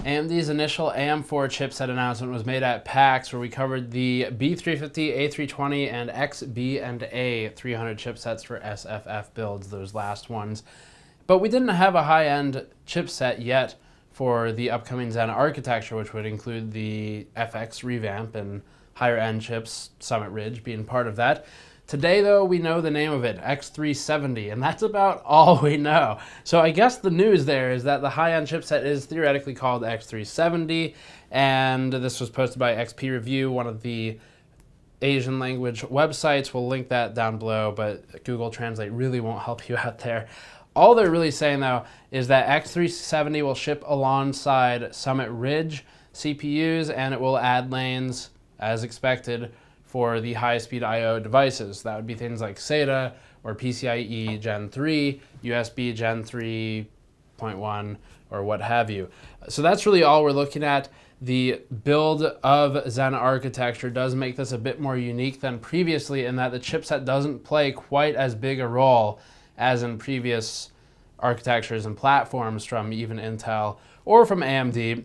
AMD's initial AM4 chipset announcement was made at PAX, where we covered the B350, A320, and XB and A 300 chipsets for SFF builds, those last ones. But we didn't have a high-end chipset yet for the upcoming Zen architecture, which would include the FX revamp and higher-end chips, Summit Ridge being part of that. Today, though, we know the name of it, X370, and that's about all we know. So I guess the news there is that the high-end chipset is theoretically called X370, and this was posted by XP Review, one of the Asian language websites. We'll link that down below, but Google Translate really won't help you out there. All they're really saying, though, is that X370 will ship alongside Summit Ridge CPUs, and it will add lanes, as expected, for the high-speed I/O devices. That would be things like SATA or PCIe Gen 3, USB Gen 3.1, or what have you. So that's really all we're looking at. The build of Zen architecture does make this a bit more unique than previously in that the chipset doesn't play quite as big a role as in previous architectures and platforms from even Intel or from AMD.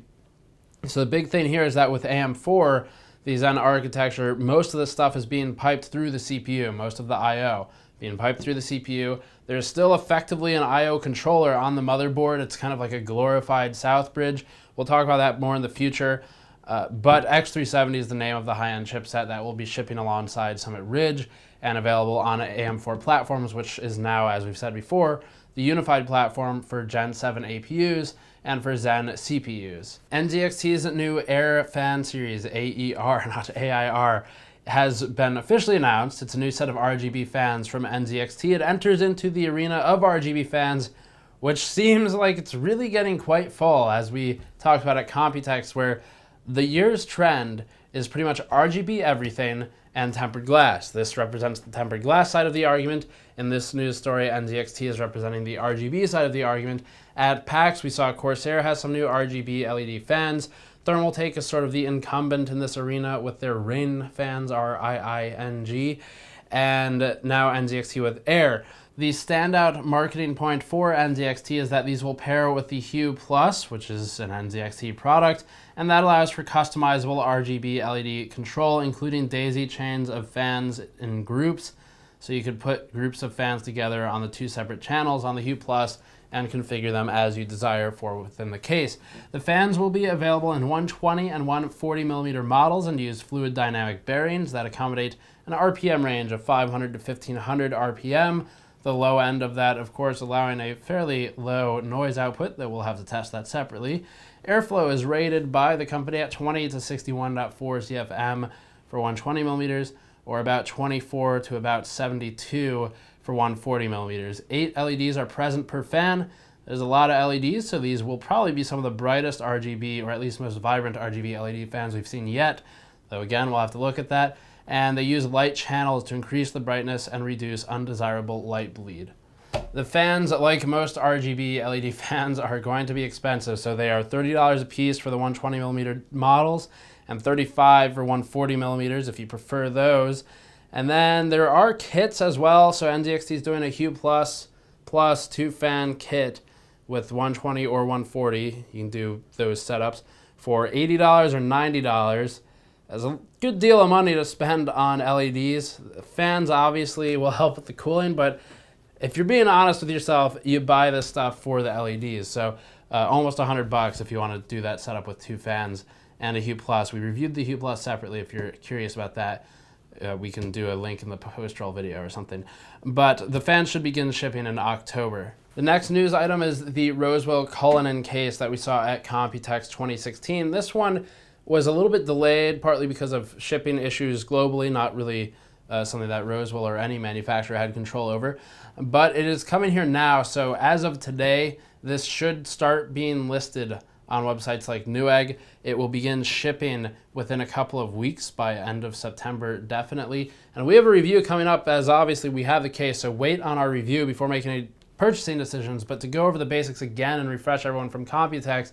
So the big thing here is that with AM4, the Zen architecture, most of the stuff is being piped through the CPU, most of the I/O being piped through the CPU. There's still effectively an I/O controller on the motherboard. It's kind of like a glorified Southbridge. We'll talk about that more in the future. But X370 is the name of the high-end chipset that will be shipping alongside Summit Ridge and available on AM4 platforms, which is now, as we've said before, the unified platform for Gen 7 APUs and for Zen CPUs. NZXT's new Aer fan series, AER, not AIR, has been officially announced. It's a new set of RGB fans from NZXT. It enters into the arena of RGB fans, which seems like it's really getting quite full, as we talked about at Computex, where the year's trend is pretty much RGB everything and tempered glass. This represents the tempered glass side of the argument. In this news story, NZXT is representing the RGB side of the argument. At PAX, we saw Corsair has some new RGB LED fans. Thermaltake is sort of the incumbent in this arena with their Ring fans, RIING, and now NZXT with Aer. The standout marketing point for NZXT is that these will pair with the Hue Plus, which is an NZXT product, and that allows for customizable RGB LED control, including daisy chains of fans in groups. So you could put groups of fans together on the two separate channels on the Hue Plus and configure them as you desire for within the case. The fans will be available in 120 and 140 millimeter models and use fluid dynamic bearings that accommodate an RPM range of 500 to 1500 RPM. The low end of that, of course, allowing a fairly low noise output, that we'll have to test that separately. Airflow is rated by the company at 20 to 61.4 CFM for 120 millimeters, or about 24 to about 72 for 140 millimeters. 8 LEDs are present per fan. There's a lot of LEDs, so these will probably be some of the brightest RGB, or at least most vibrant RGB LED fans we've seen yet, though again, we'll have to look at that. And they use light channels to increase the brightness and reduce undesirable light bleed. The fans, like most RGB LED fans, are going to be expensive, so they are $30 a piece for the 120 millimeter models and $35 for 140 millimeters if you prefer those. And then there are kits as well, so NZXT is doing a Hue Plus 2-fan kit with 120 or 140. You can do those setups for $80 or $90. That's a good deal of money to spend on LEDs. Fans obviously will help with the cooling, but if you're being honest with yourself, you buy this stuff for the LEDs. So almost $100 if you want to do that setup with 2 fans and a Hue Plus. We reviewed the Hue Plus separately. If you're curious about that, we can do a link in the post-roll video or something. But the fans should begin shipping in October. The next news item is the Roseville Cullinan case that we saw at Computex 2016. This one was a little bit delayed, partly because of shipping issues globally, not really something that Roseville or any manufacturer had control over. But it is coming here now, so as of today, this should start being listed on websites like Newegg. It will begin shipping within a couple of weeks, by end of September, definitely. And we have a review coming up, as obviously we have the case, so wait on our review before making any purchasing decisions. But to go over the basics again and refresh everyone from Computex,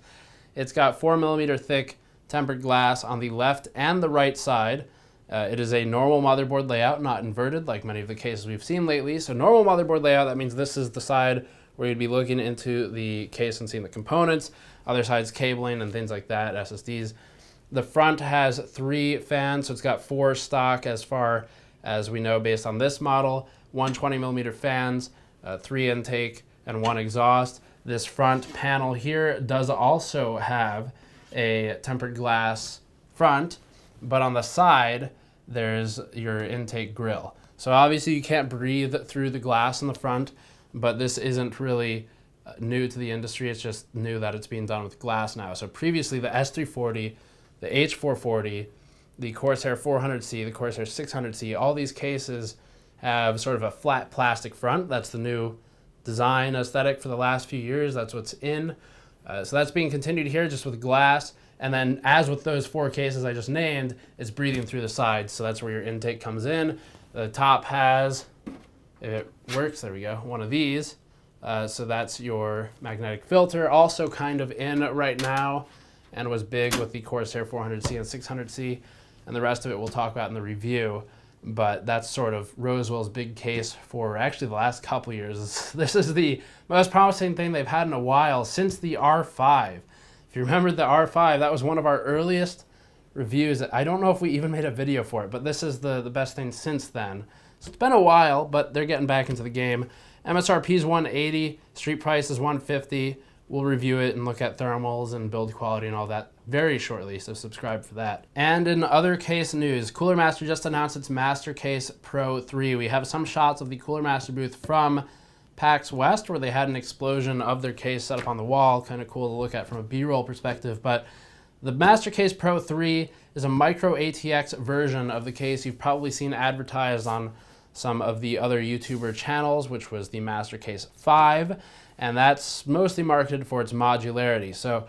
it's got 4mm thick tempered glass on the left and the right side. It is a normal motherboard layout, not inverted like many of the cases we've seen lately. So normal motherboard layout, that means this is the side where you'd be looking into the case and seeing the components, other sides cabling and things like that, SSDs. The front has 3 fans, so it's got 4 stock as far as we know based on this model, 120mm fans, 3 intake, and 1 exhaust. This front panel here does also have a tempered glass front, but on the side, there's your intake grill. So obviously you can't breathe through the glass in the front, but this isn't really new to the industry. It's just new that it's being done with glass now. So previously the S340, the H440, the Corsair 400C, the Corsair 600C, all these cases have sort of a flat plastic front. That's the new design aesthetic for the last few years. That's what's in. So that's being continued here just with glass. And then as with those 4 cases I just named, it's breathing through the sides. So that's where your intake comes in. The top has, if it works, there we go, one of these. So that's your magnetic filter, also kind of in right now and was big with the Corsair 400C and 600C. And the rest of it we'll talk about in the review. But that's sort of Roseville's big case for actually the last couple years. This is the most promising thing they've had in a while since the R5. If you remember the R5, that was one of our earliest reviews. I don't know if we even made a video for it, but this is the best thing since then. So it's been a while, but they're getting back into the game. MSRP is $180, street price is $150. We'll review it and look at thermals and build quality and all that very shortly, so subscribe for that. And in other case news, Cooler Master just announced its Master Case Pro 3. We have some shots of the Cooler Master booth from PAX West where they had an explosion of their case set up on the wall. Kind of cool to look at from a B-roll perspective. But the Master Case Pro 3 is a micro ATX version of the case you've probably seen advertised on some of the other YouTuber channels, which was the Master Case 5. And that's mostly marketed for its modularity. So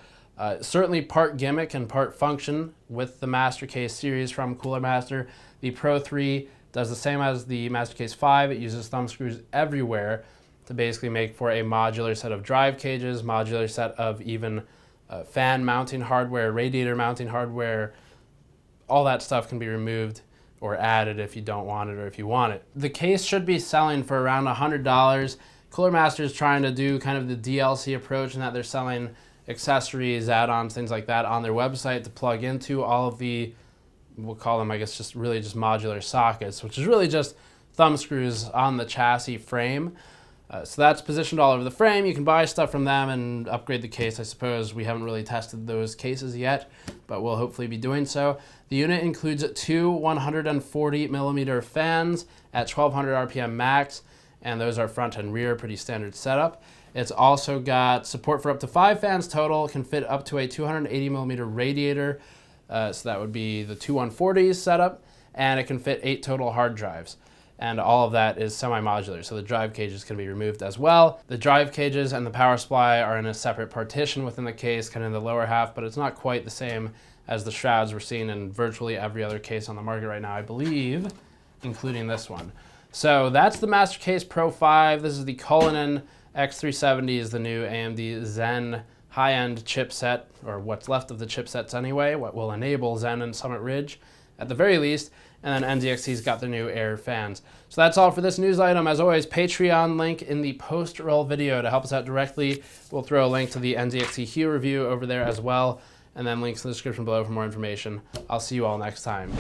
certainly part gimmick and part function with the Master Case series from Cooler Master. The Pro 3 does the same as the Master Case 5. It uses thumb screws everywhere to basically make for a modular set of drive cages, modular set of even fan mounting hardware, radiator mounting hardware. All that stuff can be removed or added if you don't want it or if you want it. The case should be selling for around $100. Cooler Master is trying to do kind of the DLC approach in that they're selling accessories, add-ons, things like that on their website to plug into all of the, we'll call them, I guess, just really just modular sockets, which is really just thumb screws on the chassis frame. So that's positioned all over the frame. You can buy stuff from them and upgrade the case, I suppose. We haven't really tested those cases yet, but we'll hopefully be doing so. The unit includes 2 140mm fans at 1200 RPM max, and those are front and rear, pretty standard setup. It's also got support for up to 5 fans total, can fit up to a 280mm radiator, so that would be the 2 140s setup, and it can fit 8 total hard drives. And all of that is semi-modular, so the drive cages can be removed as well. The drive cages and the power supply are in a separate partition within the case, kind of in the lower half, but it's not quite the same as the shrouds we're seeing in virtually every other case on the market right now, I believe, including this one. So that's the Master Case Pro 5. This is the Cullinan X370 is the new AMD Zen high-end chipset, or what's left of the chipsets anyway, what will enable Zen and Summit Ridge at the very least. And then NZXT's got their new Aer fans. So that's all for this news item. As always, Patreon link in the post-roll video to help us out directly. We'll throw a link to the NZXT Hue review over there as well, and then links in the description below for more information. I'll see you all next time.